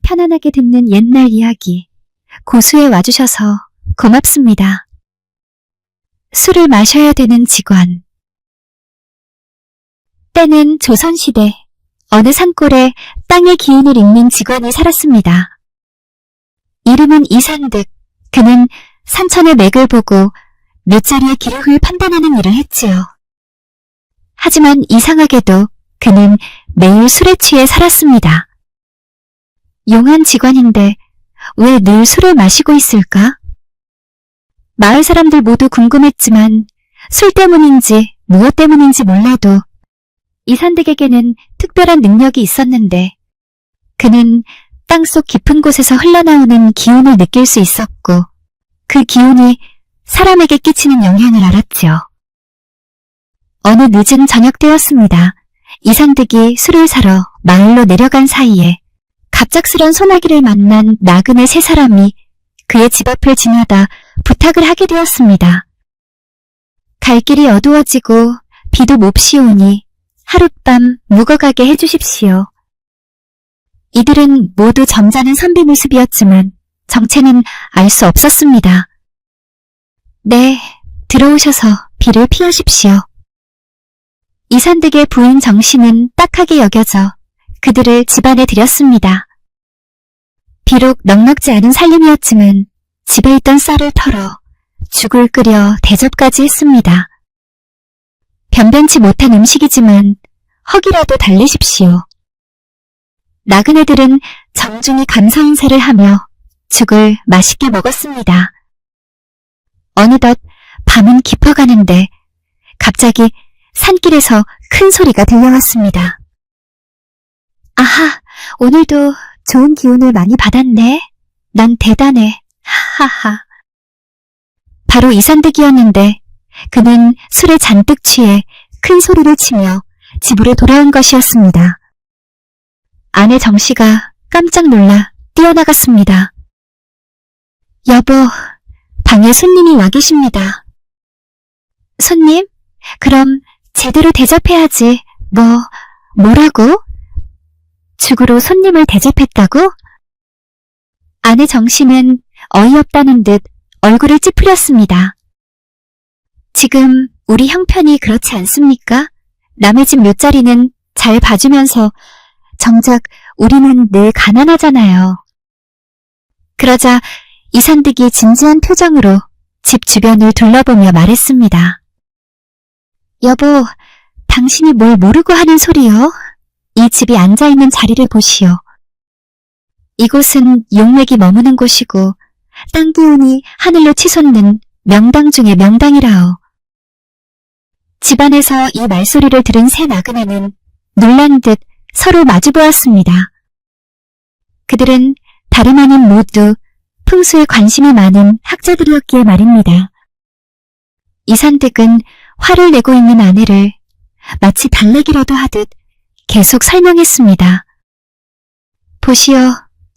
편안하게 듣는 옛날 이야기, 고수에 와주셔서 고맙습니다. 술을 마셔야 되는 직원. 때는 조선시대, 어느 산골에 땅의 기운을 읽는 직원이 살았습니다. 이름은 이산득. 그는 산천의 맥을 보고 몇 자리의 기름을 판단하는 일을 했지요. 하지만 이상하게도 그는 매일 술에 취해 살았습니다. 용한 직원인데 왜 늘 술을 마시고 있을까? 마을 사람들 모두 궁금했지만 술 때문인지 무엇 때문인지 몰라도 이산득에게는 특별한 능력이 있었는데 그는 땅속 깊은 곳에서 흘러나오는 기운을 느낄 수 있었고 그 기운이 사람에게 끼치는 영향을 알았지요. 어느 늦은 저녁 때였습니다. 이산득이 술을 사러 마을로 내려간 사이에 갑작스런 소나기를 만난 나그네 세 사람이 그의 집 앞을 지나다 부탁을 하게 되었습니다. 갈 길이 어두워지고 비도 몹시 오니 하룻밤 묵어가게 해주십시오. 이들은 모두 점잖은 선비 모습이었지만 정체는 알 수 없었습니다. 네, 들어오셔서 비를 피하십시오. 이산득의 부인 정씨는 딱하게 여겨져 그들을 집안에 들였습니다. 비록 넉넉지 않은 살림이었지만 집에 있던 쌀을 털어 죽을 끓여 대접까지 했습니다. 변변치 못한 음식이지만 허기라도 달래십시오. 나그네들은 정중히 감사 인사를 하며 죽을 맛있게 먹었습니다. 어느덧 밤은 깊어가는데 갑자기 산길에서 큰 소리가 들려왔습니다. 아하, 오늘도 좋은 기운을 많이 받았네. 난 대단해. 하하하. 바로 이산득이었는데 그는 술에 잔뜩 취해 큰 소리를 치며 집으로 돌아온 것이었습니다. 아내 정씨가 깜짝 놀라 뛰어나갔습니다. 여보, 방에 손님이 와 계십니다. 손님? 그럼 제대로 대접해야지. 뭐라고? 죽으로 손님을 대접했다고? 아내 정씨는 어이없다는 듯 얼굴을 찌푸렸습니다. 지금 우리 형편이 그렇지 않습니까? 남의 집 묘자리는 잘 봐주면서 정작 우리는 늘 가난하잖아요. 그러자 이산득이 진지한 표정으로 집 주변을 둘러보며 말했습니다. 여보, 당신이 뭘 모르고 하는 소리요? 이 집이 앉아있는 자리를 보시오. 이곳은 용맥이 머무는 곳이고 땅 기운이 하늘로 치솟는 명당 중의 명당이라오. 집안에서 이 말소리를 들은 세 나그네는 놀란 듯 서로 마주보았습니다. 그들은 다름 아닌 모두 풍수에 관심이 많은 학자들이었기에 말입니다. 이산득은 화를 내고 있는 아내를 마치 달래기라도 하듯 계속 설명했습니다. 보시오,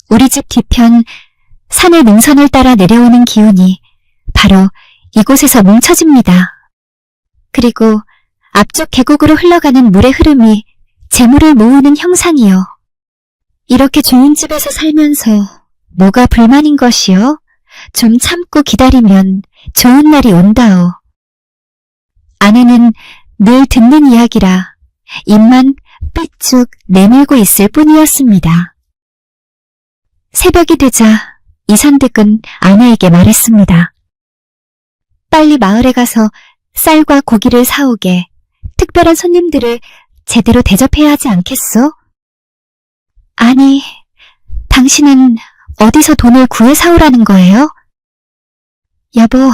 우리 집 뒤편 산의 능선을 따라 내려오는 기운이 바로 이곳에서 뭉쳐집니다. 그리고 앞쪽 계곡으로 흘러가는 물의 흐름이 재물을 모으는 형상이요. 이렇게 좋은 집에서 살면서 뭐가 불만인 것이요? 좀 참고 기다리면 좋은 날이 온다오. 아내는 늘 듣는 이야기라 입만 삐쭉 내밀고 있을 뿐이었습니다. 새벽이 되자 이산득은 아내에게 말했습니다. 빨리 마을에 가서 쌀과 고기를 사오게 특별한 손님들을 제대로 대접해야 하지 않겠소? 아니, 당신은 어디서 돈을 구해 사오라는 거예요? 여보,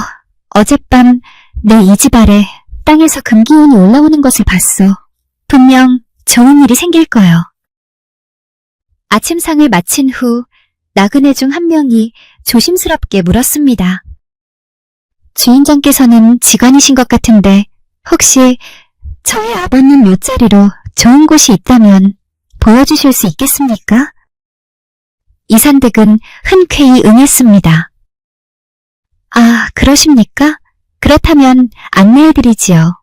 어젯밤 내 이 집 아래 땅에서 금기운이 올라오는 것을 봤소. 분명 좋은 일이 생길 거요. 아침상을 마친 후 나그네 중 한 명이 조심스럽게 물었습니다. 주인장께서는 직원이신 것 같은데 혹시 저의 아버님 묘자리로 좋은 곳이 있다면 보여주실 수 있겠습니까? 이산득은 흔쾌히 응했습니다. 아, 그러십니까? 그렇다면 안내해드리지요.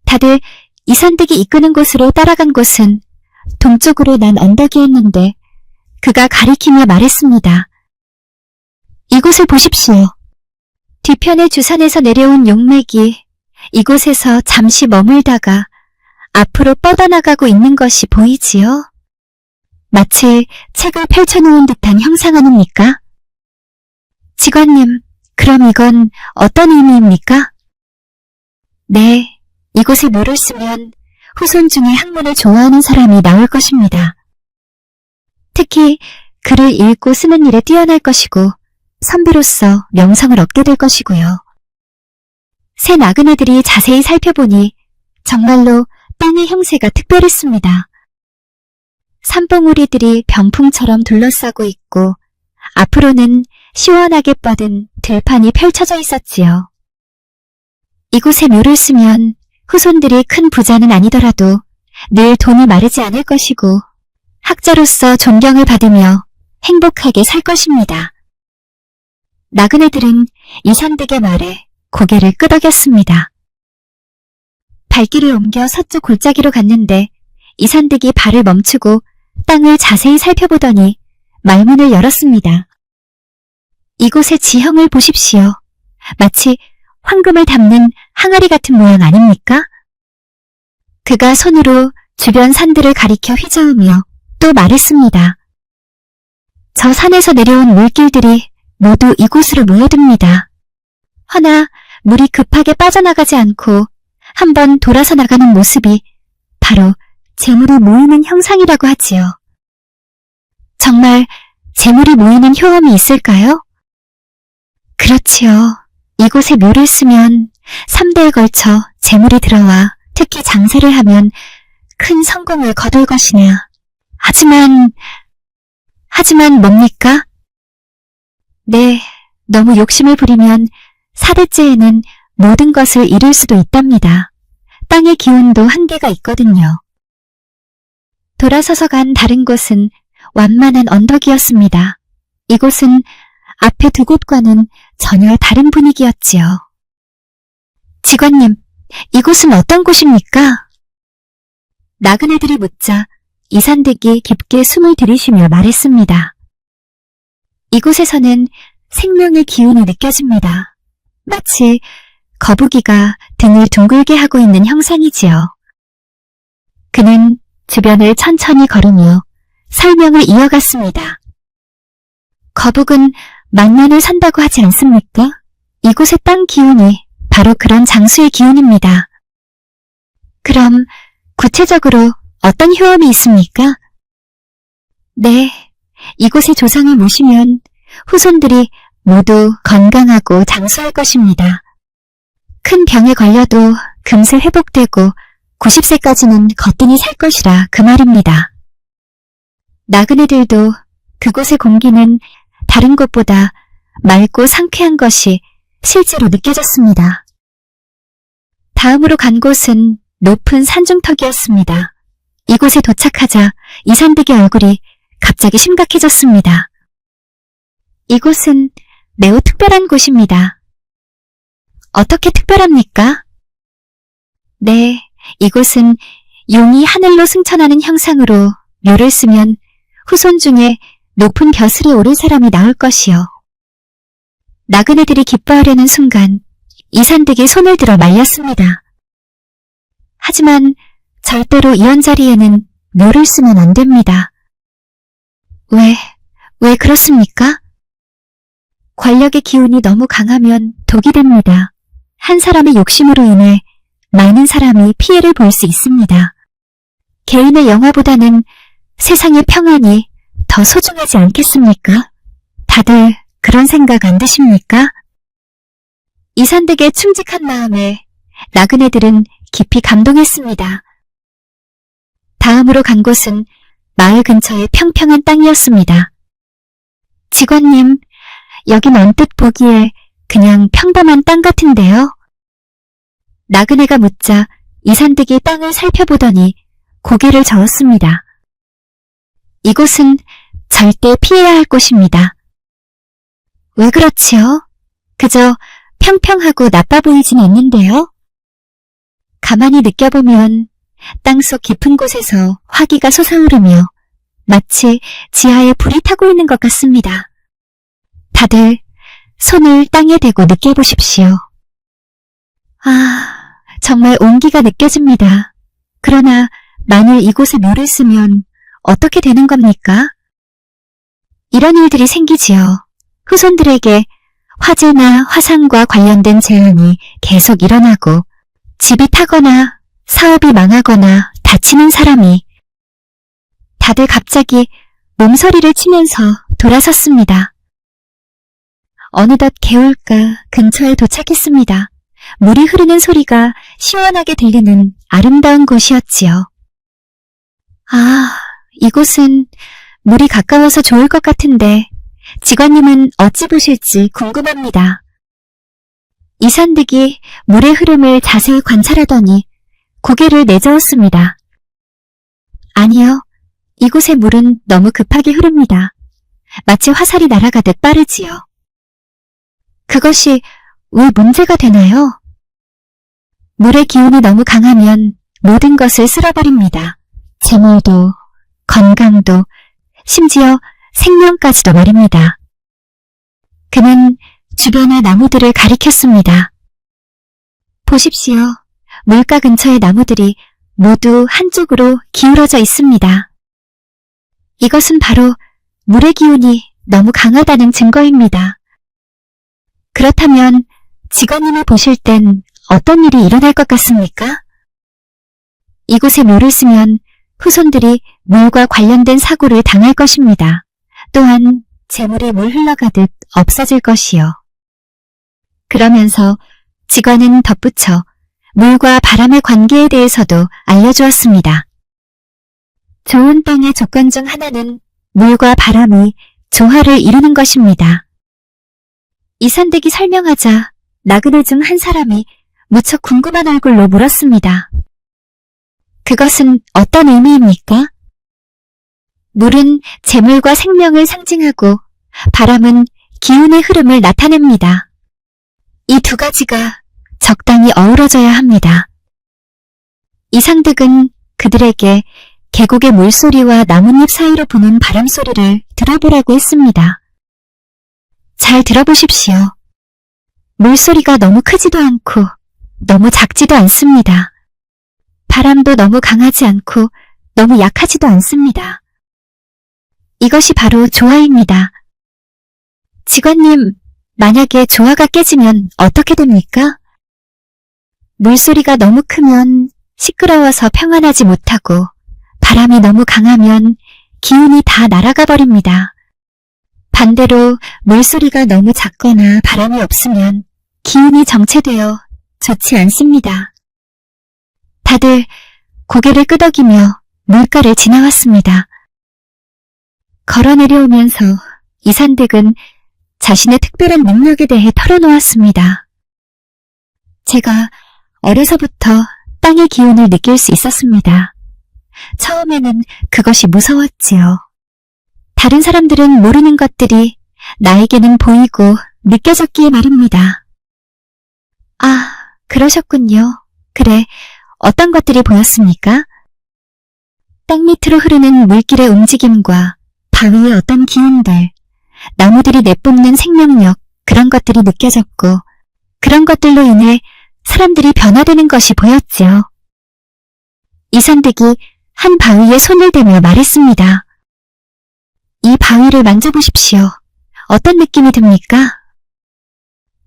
다들 이산득이 이끄는 곳으로 따라간 곳은 동쪽으로 난 언덕이었는데 그가 가리키며 말했습니다. 이곳을 보십시오. 뒤편의 주산에서 내려온 용맥이 이곳에서 잠시 머물다가 앞으로 뻗어나가고 있는 것이 보이지요? 마치 책을 펼쳐놓은 듯한 형상 아닙니까? 직원님, 그럼 이건 어떤 의미입니까? 네, 이곳에 물을 쓰면 후손 중에 학문을 좋아하는 사람이 나올 것입니다. 특히 글을 읽고 쓰는 일에 뛰어날 것이고 선비로서 명성을 얻게 될 것이고요. 새 나그네들이 자세히 살펴보니 정말로 땅의 형세가 특별했습니다. 산봉우리들이 병풍처럼 둘러싸고 있고 앞으로는 시원하게 뻗은 들판이 펼쳐져 있었지요. 이곳에 묘를 쓰면 후손들이 큰 부자는 아니더라도 늘 돈이 마르지 않을 것이고 학자로서 존경을 받으며 행복하게 살 것입니다. 나그네들은 이산득의 말에 고개를 끄덕였습니다. 발길을 옮겨 서쪽 골짜기로 갔는데 이산득이 발을 멈추고 땅을 자세히 살펴보더니 말문을 열었습니다. 이곳의 지형을 보십시오. 마치 황금을 담는 항아리 같은 모양 아닙니까? 그가 손으로 주변 산들을 가리켜 휘저으며 또 말했습니다. 저 산에서 내려온 물길들이 모두 이곳으로 모여듭니다. 허나 물이 급하게 빠져나가지 않고 한번 돌아서 나가는 모습이 바로 재물이 모이는 형상이라고 하지요. 정말 재물이 모이는 효험이 있을까요? 그렇지요. 이곳에 묘를 쓰면 3대에 걸쳐 재물이 들어와 특히 장사를 하면 큰 성공을 거둘 것이냐. 하지만 뭡니까? 네, 너무 욕심을 부리면 4대째에는 모든 것을 잃을 수도 있답니다. 땅의 기운도 한계가 있거든요. 돌아서서 간 다른 곳은 완만한 언덕이었습니다. 이곳은 앞에 두 곳과는 전혀 다른 분위기였지요. 직원님, 이곳은 어떤 곳입니까? 나그네들이 묻자 이산득이 깊게 숨을 들이쉬며 말했습니다. 이곳에서는 생명의 기운이 느껴집니다. 마치 거북이가 등을 둥글게 하고 있는 형상이지요. 그는 주변을 천천히 걸으며 설명을 이어갔습니다. 거북은 만년을 산다고 하지 않습니까? 이곳의 땅 기운이 바로 그런 장수의 기운입니다. 그럼 구체적으로 어떤 효험이 있습니까? 네, 이곳의 조상을 모시면 후손들이 모두 건강하고 장수할 것입니다. 큰 병에 걸려도 금세 회복되고 90세까지는 거뜬히 살 것이라 그 말입니다. 나그네들도 그곳의 공기는 다른 곳보다 맑고 상쾌한 것이 실제로 느껴졌습니다. 다음으로 간 곳은 높은 산중턱이었습니다. 이곳에 도착하자 이산득의 얼굴이 갑자기 심각해졌습니다. 이곳은 매우 특별한 곳입니다. 어떻게 특별합니까? 네, 이곳은 용이 하늘로 승천하는 형상으로 묘를 쓰면 후손 중에 높은 벼슬에 오를 사람이 나올 것이요. 나그네들이 기뻐하려는 순간 이산득이 손을 들어 말렸습니다. 하지만 절대로 이런 자리에는 묘를 쓰면 안 됩니다. 왜 그렇습니까? 권력의 기운이 너무 강하면 독이 됩니다. 한 사람의 욕심으로 인해 많은 사람이 피해를 볼 수 있습니다. 개인의 영화보다는 세상의 평안이 더 소중하지 않겠습니까? 다들 그런 생각 안 드십니까? 이산득의 충직한 마음에 나그네들은 깊이 감동했습니다. 다음으로 간 곳은 마을 근처의 평평한 땅이었습니다. 직원님, 여긴 언뜻 보기에 그냥 평범한 땅 같은데요? 나그네가 묻자 이산득이 땅을 살펴보더니 고개를 저었습니다. 이곳은 절대 피해야 할 곳입니다. 왜 그렇지요? 그저 평평하고 나빠 보이진 않는데요? 가만히 느껴보면 땅속 깊은 곳에서 화기가 솟아오르며 마치 지하에 불이 타고 있는 것 같습니다. 다들 손을 땅에 대고 느껴보십시오. 아, 정말 온기가 느껴집니다. 그러나 만일 이곳에 묘를 쓰면 어떻게 되는 겁니까? 이런 일들이 생기지요. 후손들에게 화재나 화상과 관련된 재앙이 계속 일어나고 집이 타거나 사업이 망하거나 다치는 사람이 다들 갑자기 몸서리를 치면서 돌아섰습니다. 어느덧 개울가 근처에 도착했습니다. 물이 흐르는 소리가 시원하게 들리는 아름다운 곳이었지요. 아, 이곳은 물이 가까워서 좋을 것 같은데 직원님은 어찌 보실지 궁금합니다. 이산득이 물의 흐름을 자세히 관찰하더니 고개를 내저었습니다. 아니요, 이곳의 물은 너무 급하게 흐릅니다. 마치 화살이 날아가듯 빠르지요. 그것이 왜 문제가 되나요? 물의 기운이 너무 강하면 모든 것을 쓸어버립니다. 재물도, 건강도, 심지어 생명까지도 말입니다. 그는 주변의 나무들을 가리켰습니다. 보십시오. 물가 근처의 나무들이 모두 한쪽으로 기울어져 있습니다. 이것은 바로 물의 기운이 너무 강하다는 증거입니다. 그렇다면 직원님이 보실 땐 어떤 일이 일어날 것 같습니까? 이곳에 묘를 쓰면 후손들이 물과 관련된 사고를 당할 것입니다. 또한 재물이 물 흘러가듯 없어질 것이요. 그러면서 직원은 덧붙여 물과 바람의 관계에 대해서도 알려주었습니다. 좋은 땅의 조건 중 하나는 물과 바람이 조화를 이루는 것입니다. 이산득이 설명하자 나그네 중 한 사람이 무척 궁금한 얼굴로 물었습니다. 그것은 어떤 의미입니까? 물은 재물과 생명을 상징하고 바람은 기운의 흐름을 나타냅니다. 이 두 가지가 적당히 어우러져야 합니다. 이상득은 그들에게 계곡의 물소리와 나뭇잎 사이로 부는 바람소리를 들어보라고 했습니다. 잘 들어보십시오. 물소리가 너무 크지도 않고 너무 작지도 않습니다. 바람도 너무 강하지 않고 너무 약하지도 않습니다. 이것이 바로 조화입니다. 직원님, 만약에 조화가 깨지면 어떻게 됩니까? 물소리가 너무 크면 시끄러워서 평안하지 못하고 바람이 너무 강하면 기운이 다 날아가 버립니다. 반대로 물소리가 너무 작거나 바람이 없으면 기운이 정체되어 좋지 않습니다. 다들 고개를 끄덕이며 물가를 지나왔습니다. 걸어 내려오면서 이산득은 자신의 특별한 능력에 대해 털어놓았습니다. 제가 어려서부터 땅의 기운을 느낄 수 있었습니다. 처음에는 그것이 무서웠지요. 다른 사람들은 모르는 것들이 나에게는 보이고 느껴졌기에 말입니다. 아, 그러셨군요. 그래, 어떤 것들이 보였습니까? 땅 밑으로 흐르는 물길의 움직임과 바위의 어떤 기운들, 나무들이 내뿜는 생명력, 그런 것들이 느껴졌고 그런 것들로 인해 사람들이 변화되는 것이 보였지요. 이산득이 한 바위에 손을 대며 말했습니다. 이 바위를 만져보십시오. 어떤 느낌이 듭니까?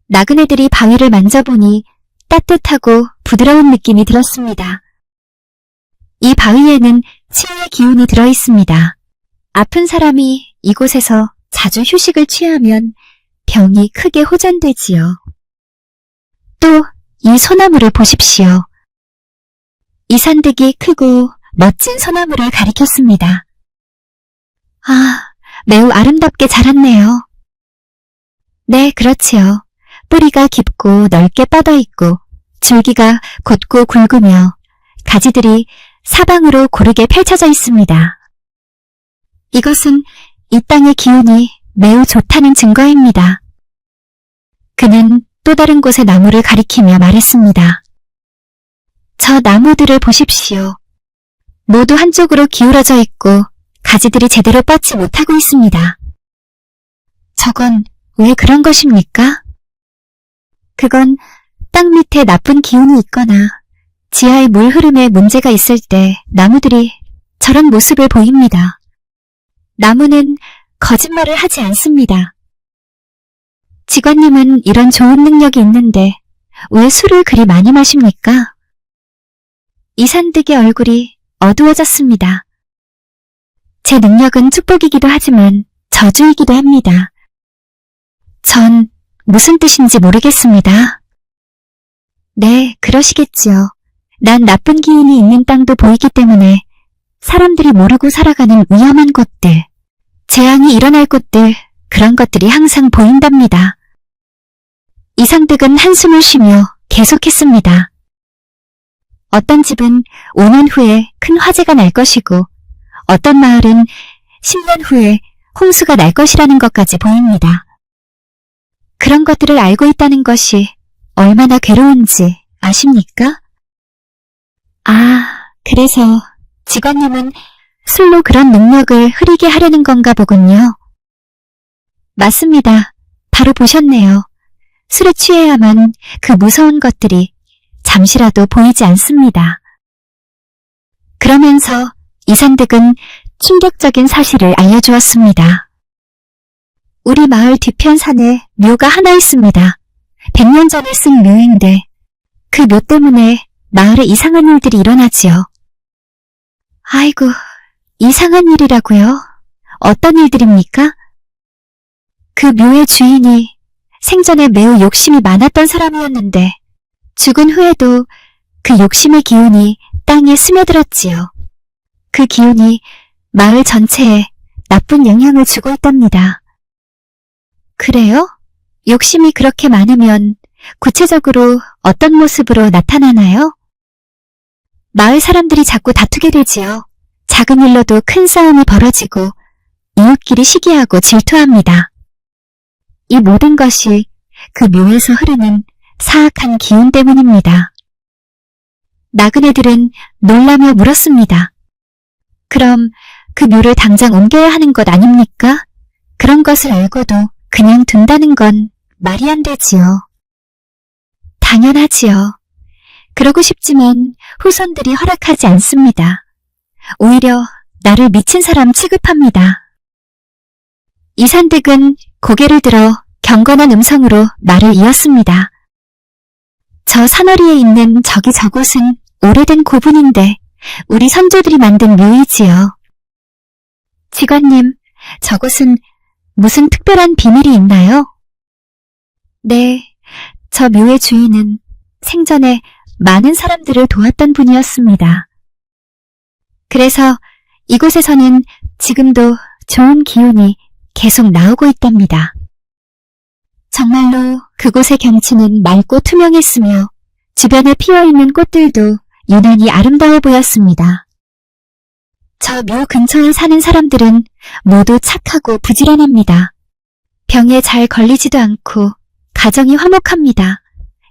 나그네들이 바위를 만져보니 따뜻하고 부드러운 느낌이 들었습니다. 이 바위에는 치유의 기운이 들어있습니다. 아픈 사람이 이곳에서 자주 휴식을 취하면 병이 크게 호전되지요. 또 이 소나무를 보십시오. 이산득이 크고 멋진 소나무를 가리켰습니다. 아, 매우 아름답게 자랐네요. 네, 그렇지요. 뿌리가 깊고 넓게 뻗어있고 줄기가 곧고 굵으며 가지들이 사방으로 고르게 펼쳐져 있습니다. 이것은 이 땅의 기운이 매우 좋다는 증거입니다. 그는 또 다른 곳의 나무를 가리키며 말했습니다. 저 나무들을 보십시오. 모두 한쪽으로 기울어져 있고 가지들이 제대로 뻗지 못하고 있습니다. 저건 왜 그런 것입니까? 그건 땅 밑에 나쁜 기운이 있거나 지하의 물 흐름에 문제가 있을 때 나무들이 저런 모습을 보입니다. 나무는 거짓말을 하지 않습니다. 직원님은 이런 좋은 능력이 있는데 왜 술을 그리 많이 마십니까? 이산득의 얼굴이 어두워졌습니다. 제 능력은 축복이기도 하지만 저주이기도 합니다. 전 무슨 뜻인지 모르겠습니다. 네, 그러시겠지요. 난 나쁜 기운이 있는 땅도 보이기 때문에 사람들이 모르고 살아가는 위험한 곳들, 재앙이 일어날 곳들, 그런 것들이 항상 보인답니다. 이상득은 한숨을 쉬며 계속했습니다. 어떤 집은 5년 후에 큰 화재가 날 것이고 어떤 마을은 10년 후에 홍수가 날 것이라는 것까지 보입니다. 그런 것들을 알고 있다는 것이 얼마나 괴로운지 아십니까? 아, 그래서 직원님은 술로 그런 능력을 흐리게 하려는 건가 보군요. 맞습니다. 바로 보셨네요. 술에 취해야만 그 무서운 것들이 잠시라도 보이지 않습니다. 그러면서 이산득은 충격적인 사실을 알려주었습니다. 우리 마을 뒤편 산에 묘가 하나 있습니다. 100년 전에 쓴 묘인데 그 묘 때문에 마을에 이상한 일들이 일어나지요. 아이고, 이상한 일이라고요? 어떤 일들입니까? 그 묘의 주인이 생전에 매우 욕심이 많았던 사람이었는데 죽은 후에도 그 욕심의 기운이 땅에 스며들었지요. 그 기운이 마을 전체에 나쁜 영향을 주고 있답니다. 그래요? 욕심이 그렇게 많으면 구체적으로 어떤 모습으로 나타나나요? 마을 사람들이 자꾸 다투게 되지요. 작은 일로도 큰 싸움이 벌어지고 이웃끼리 시기하고 질투합니다. 이 모든 것이 그 묘에서 흐르는 사악한 기운 때문입니다. 나그네들은 놀라며 물었습니다. 그럼 그 묘를 당장 옮겨야 하는 것 아닙니까? 그런 것을 알고도 그냥 둔다는 건 말이 안 되지요. 당연하지요. 그러고 싶지만 후손들이 허락하지 않습니다. 오히려 나를 미친 사람 취급합니다. 이산득은 고개를 들어 경건한 음성으로 말을 이었습니다. 저 산허리에 있는 저곳은 오래된 고분인데 우리 선조들이 만든 묘이지요. 직원님, 저곳은 무슨 특별한 비밀이 있나요? 네, 저 묘의 주인은 생전에 많은 사람들을 도왔던 분이었습니다. 그래서 이곳에서는 지금도 좋은 기운이 계속 나오고 있답니다. 정말로 그곳의 경치는 맑고 투명했으며 주변에 피어있는 꽃들도 유난히 아름다워 보였습니다. 저 묘 근처에 사는 사람들은 모두 착하고 부지런합니다. 병에 잘 걸리지도 않고 가정이 화목합니다.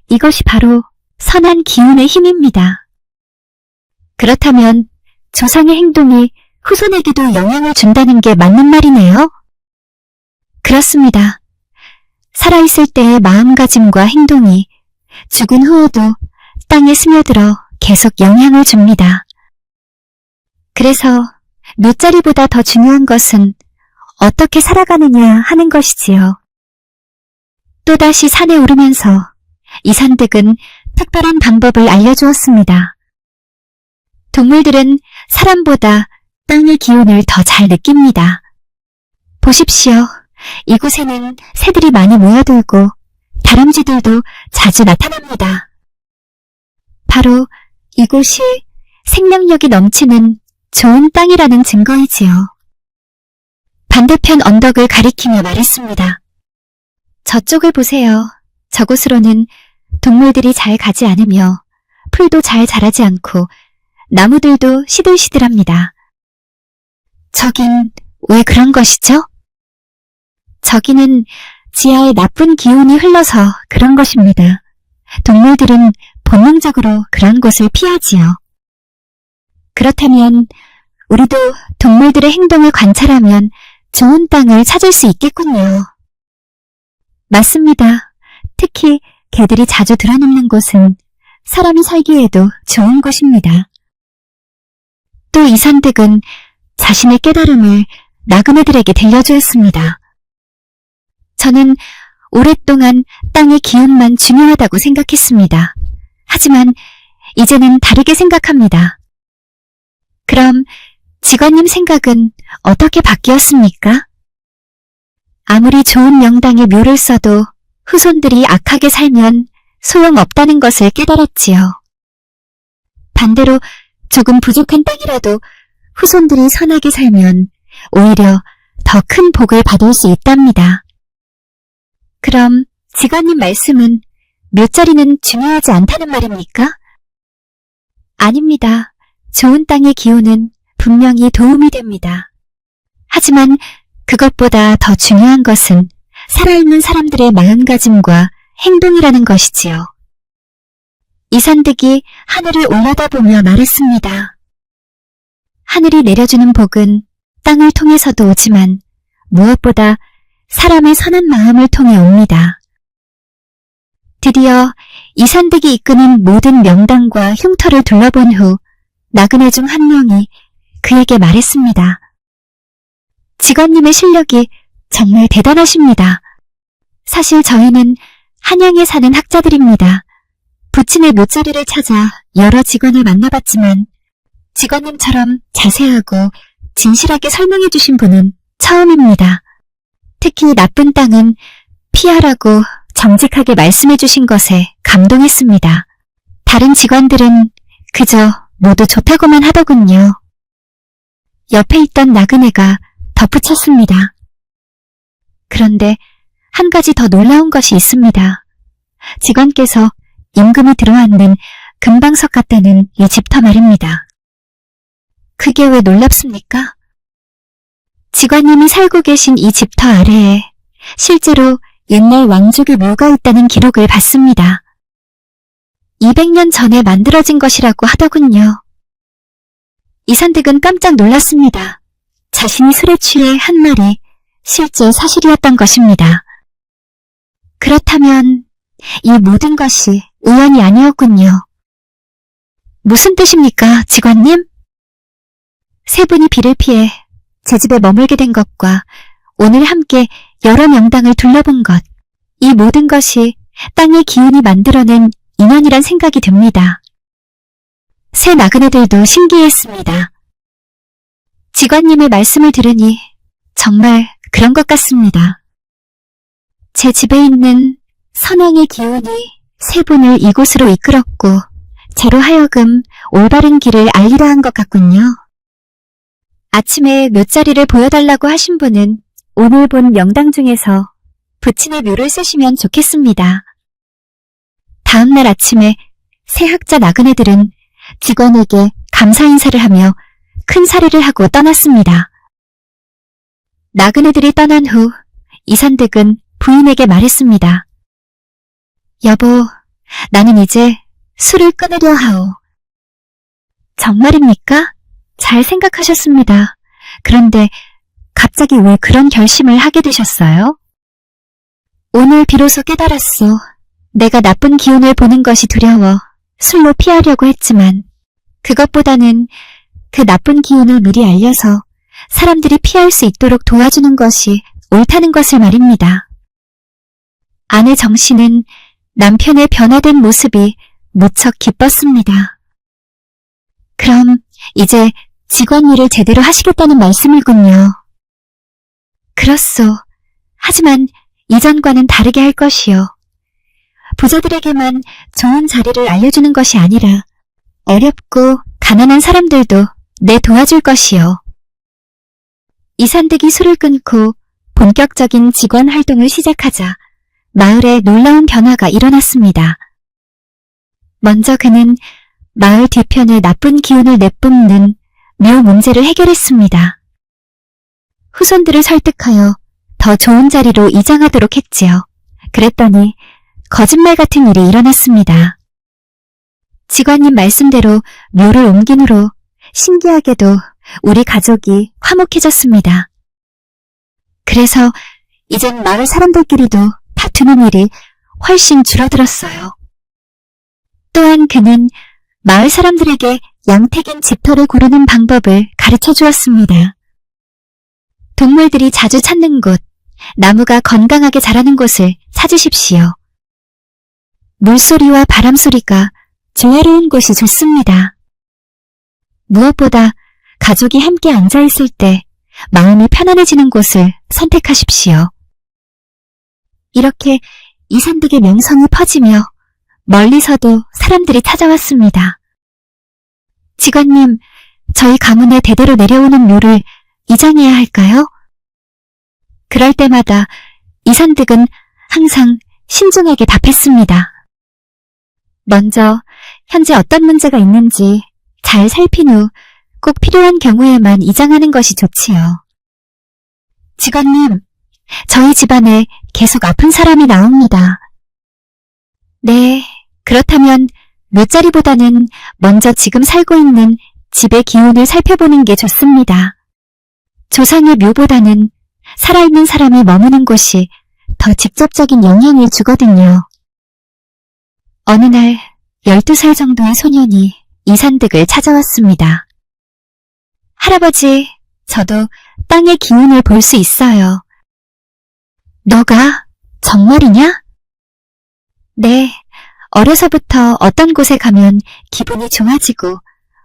이것이 바로 선한 기운의 힘입니다. 그렇다면 조상의 행동이 후손에게도 영향을 준다는 게 맞는 말이네요? 그렇습니다. 살아있을 때의 마음가짐과 행동이 죽은 후에도 땅에 스며들어 계속 영향을 줍니다. 그래서 묘자리보다 더 중요한 것은 어떻게 살아가느냐 하는 것이지요. 또다시 산에 오르면서 이산득은 특별한 방법을 알려주었습니다. 동물들은 사람보다 땅의 기운을 더 잘 느낍니다. 보십시오. 이곳에는 새들이 많이 모여들고 다람쥐들도 자주 나타납니다. 바로 이곳이 생명력이 넘치는 좋은 땅이라는 증거이지요. 반대편 언덕을 가리키며 말했습니다. 저쪽을 보세요. 저곳으로는 동물들이 잘 가지 않으며 풀도 잘 자라지 않고 나무들도 시들시들합니다. 저긴 왜 그런 것이죠? 저기는 지하에 나쁜 기운이 흘러서 그런 것입니다. 동물들은 본능적으로 그런 곳을 피하지요. 그렇다면 우리도 동물들의 행동을 관찰하면 좋은 땅을 찾을 수 있겠군요. 맞습니다. 특히 개들이 자주 드러눕는 곳은 사람이 살기에도 좋은 곳입니다. 또 이산득은 자신의 깨달음을 나그네들에게 들려주었습니다. 저는 오랫동안 땅의 기운만 중요하다고 생각했습니다. 하지만 이제는 다르게 생각합니다. 그럼 직원님 생각은 어떻게 바뀌었습니까? 아무리 좋은 명당에 묘를 써도 후손들이 악하게 살면 소용없다는 것을 깨달았지요. 반대로 조금 부족한 땅이라도 후손들이 선하게 살면 오히려 더 큰 복을 받을 수 있답니다. 그럼 직원님 말씀은 묘자리는 중요하지 않다는 말입니까? 아닙니다. 좋은 땅의 기운은 분명히 도움이 됩니다. 하지만 그것보다 더 중요한 것은 살아있는 사람들의 마음가짐과 행동이라는 것이지요. 이산득이 하늘을 올려다보며 말했습니다. 하늘이 내려주는 복은 땅을 통해서도 오지만 무엇보다 사람의 선한 마음을 통해 옵니다. 드디어 이산득이 이끄는 모든 명당과 흉터를 둘러본 후 나그네 중 한 명이 그에게 말했습니다. 직원님의 실력이 정말 대단하십니다. 사실 저희는 한양에 사는 학자들입니다. 부친의 묘자리를 찾아 여러 직원을 만나봤지만 직원님처럼 자세하고 진실하게 설명해 주신 분은 처음입니다. 특히 나쁜 땅은 피하라고 정직하게 말씀해 주신 것에 감동했습니다. 다른 직원들은 그저 모두 좋다고만 하더군요. 옆에 있던 나그네가 덧붙였습니다. 그런데 한 가지 더 놀라운 것이 있습니다. 직원께서 임금이 들어앉는 금방석 같다는 이 집터 말입니다. 그게 왜 놀랍습니까? 직원님이 살고 계신 이 집터 아래에 실제로 옛날 왕족의 묘가 있다는 기록을 봤습니다. 200년 전에 만들어진 것이라고 하더군요. 이산득은 깜짝 놀랐습니다. 자신이 술에 취해 한 말이 실제 사실이었던 것입니다. 그렇다면 이 모든 것이 우연이 아니었군요. 무슨 뜻입니까, 직원님? 세 분이 비를 피해 제 집에 머물게 된 것과 오늘 함께 여러 명당을 둘러본 것, 이 모든 것이 땅의 기운이 만들어낸 인연이란 생각이 듭니다. 새 나그네들도 신기했습니다. 직원님의 말씀을 들으니 정말 그런 것 같습니다. 제 집에 있는 선왕의 기운이 세 분을 이곳으로 이끌었고 저로 하여금 올바른 길을 알리려 한 것 같군요. 아침에 묘자리를 보여달라고 하신 분은 오늘 본 명당 중에서 부친의 묘를 쓰시면 좋겠습니다. 다음날 아침에 새 학자 나그네들은 직원에게 감사 인사를 하며 큰 사례를 하고 떠났습니다. 나그네들이 떠난 후 이산득은 부인에게 말했습니다. 여보, 나는 이제 술을 끊으려 하오. 정말입니까? 잘 생각하셨습니다. 그런데 갑자기 왜 그런 결심을 하게 되셨어요? 오늘 비로소 깨달았소. 내가 나쁜 기운을 보는 것이 두려워 술로 피하려고 했지만 그것보다는 그 나쁜 기운을 미리 알려서 사람들이 피할 수 있도록 도와주는 것이 옳다는 것을 말입니다. 아내 정씨는 남편의 변화된 모습이 무척 기뻤습니다. 그럼 이제 직원 일을 제대로 하시겠다는 말씀이군요. 그렇소. 하지만 이전과는 다르게 할 것이요. 부자들에게만 좋은 자리를 알려주는 것이 아니라 어렵고 가난한 사람들도 내 도와줄 것이요. 이산득이 술을 끊고 본격적인 직원 활동을 시작하자 마을에 놀라운 변화가 일어났습니다. 먼저 그는 마을 뒤편에 나쁜 기운을 내뿜는 묘 문제를 해결했습니다. 후손들을 설득하여 더 좋은 자리로 이장하도록 했지요. 그랬더니 거짓말 같은 일이 일어났습니다. 직원님 말씀대로 묘를 옮긴 후로 신기하게도 우리 가족이 화목해졌습니다. 그래서 이젠 마을 사람들끼리도 다투는 일이 훨씬 줄어들었어요. 또한 그는 마을 사람들에게 양택인 집터를 고르는 방법을 가르쳐 주었습니다. 동물들이 자주 찾는 곳, 나무가 건강하게 자라는 곳을 찾으십시오. 물소리와 바람소리가 조화로운 곳이 좋습니다. 무엇보다 가족이 함께 앉아있을 때 마음이 편안해지는 곳을 선택하십시오. 이렇게 이산득의 명성이 퍼지며 멀리서도 사람들이 찾아왔습니다. 직원님, 저희 가문에 대대로 내려오는 묘를 이장해야 할까요? 그럴 때마다 이산득은 항상 신중하게 답했습니다. 먼저 현재 어떤 문제가 있는지 잘 살핀 후 꼭 필요한 경우에만 이장하는 것이 좋지요. 직원님, 저희 집안에 계속 아픈 사람이 나옵니다. 네, 그렇다면 묘자리보다는 먼저 지금 살고 있는 집의 기운을 살펴보는 게 좋습니다. 조상의 묘보다는 살아있는 사람이 머무는 곳이 더 직접적인 영향을 주거든요. 어느 날 12살 정도의 소년이 이산득을 찾아왔습니다. 할아버지, 저도 땅의 기운을 볼 수 있어요. 너가 정말이냐? 네, 어려서부터 어떤 곳에 가면 기분이 좋아지고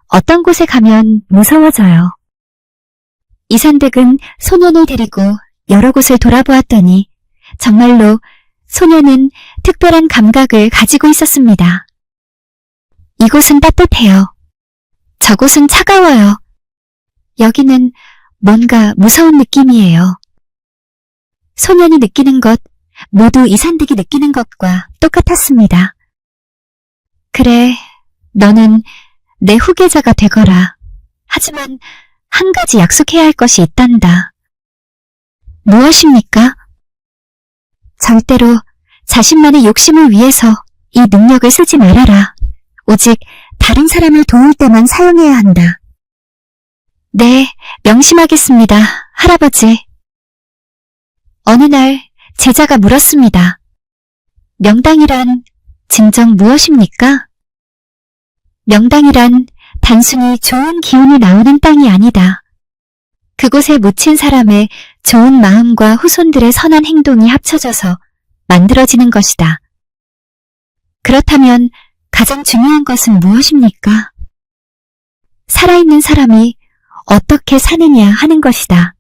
어떤 곳에 가면 무서워져요. 이산득은 소년을 데리고 여러 곳을 돌아보았더니 정말로 소년은 특별한 감각을 가지고 있었습니다. 이곳은 따뜻해요. 저곳은 차가워요. 여기는 뭔가 무서운 느낌이에요. 소년이 느끼는 것 모두 이산득이 느끼는 것과 똑같았습니다. 그래, 너는 내 후계자가 되거라. 하지만 한 가지 약속해야 할 것이 있단다. 무엇입니까? 절대로 자신만의 욕심을 위해서 이 능력을 쓰지 말아라. 오직 다른 사람을 도울 때만 사용해야 한다. 네, 명심하겠습니다, 할아버지. 어느 날 제자가 물었습니다. 명당이란 진정 무엇입니까? 명당이란 단순히 좋은 기운이 나오는 땅이 아니다. 그곳에 묻힌 사람의 좋은 마음과 후손들의 선한 행동이 합쳐져서 만들어지는 것이다. 그렇다면 가장 중요한 것은 무엇입니까? 살아있는 사람이 어떻게 사느냐 하는 것이다.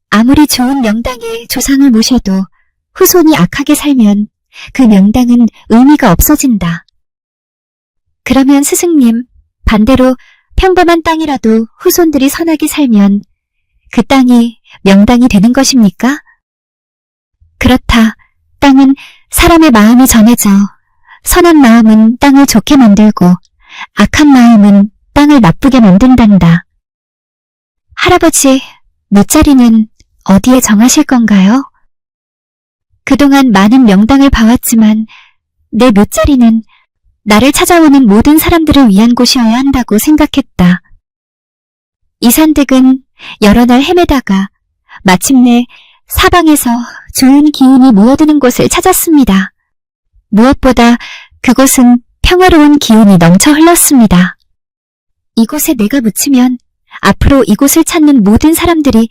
아무리 좋은 명당에 조상을 모셔도 후손이 악하게 살면 그 명당은 의미가 없어진다. 그러면 스승님, 반대로 평범한 땅이라도 후손들이 선하게 살면 그 땅이 명당이 되는 것입니까? 그렇다. 땅은 사람의 마음이 전해져 선한 마음은 땅을 좋게 만들고 악한 마음은 땅을 나쁘게 만든단다. 할아버지, 묘자리는 어디에 정하실 건가요? 그동안 많은 명당을 봐왔지만 내 묘자리는 나를 찾아오는 모든 사람들을 위한 곳이어야 한다고 생각했다. 이산득은 여러 날 헤매다가 마침내 사방에서 좋은 기운이 모여드는 곳을 찾았습니다. 무엇보다 그곳은 평화로운 기운이 넘쳐 흘렀습니다. 이곳에 내가 묻히면 앞으로 이곳을 찾는 모든 사람들이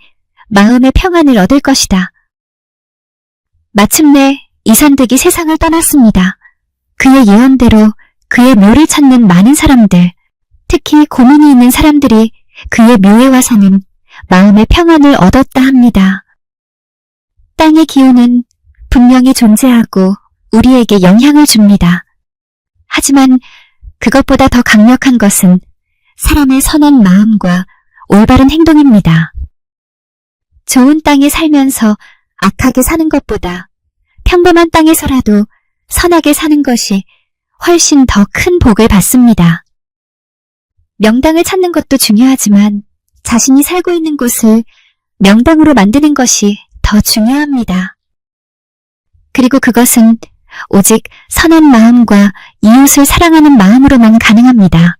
마음의 평안을 얻을 것이다. 마침내 이산득이 세상을 떠났습니다. 그의 예언대로 그의 묘를 찾는 많은 사람들, 특히 고민이 있는 사람들이 그의 묘에 와서는 마음의 평안을 얻었다 합니다. 땅의 기운은 분명히 존재하고 우리에게 영향을 줍니다. 하지만 그것보다 더 강력한 것은 사람의 선한 마음과 올바른 행동입니다. 좋은 땅에 살면서 악하게 사는 것보다 평범한 땅에서라도 선하게 사는 것이 훨씬 더 큰 복을 받습니다. 명당을 찾는 것도 중요하지만 자신이 살고 있는 곳을 명당으로 만드는 것이 더 중요합니다. 그리고 그것은 오직 선한 마음과 이웃을 사랑하는 마음으로만 가능합니다.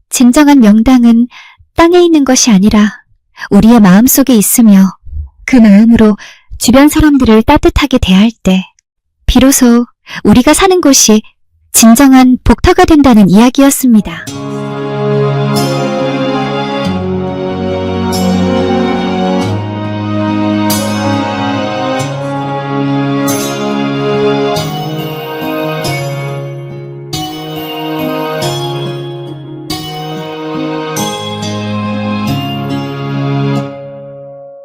진정한 명당은 땅에 있는 것이 아니라 우리의 마음속에 있으며 그 마음으로 주변 사람들을 따뜻하게 대할 때 비로소 우리가 사는 곳이 진정한 복터가 된다는 이야기였습니다.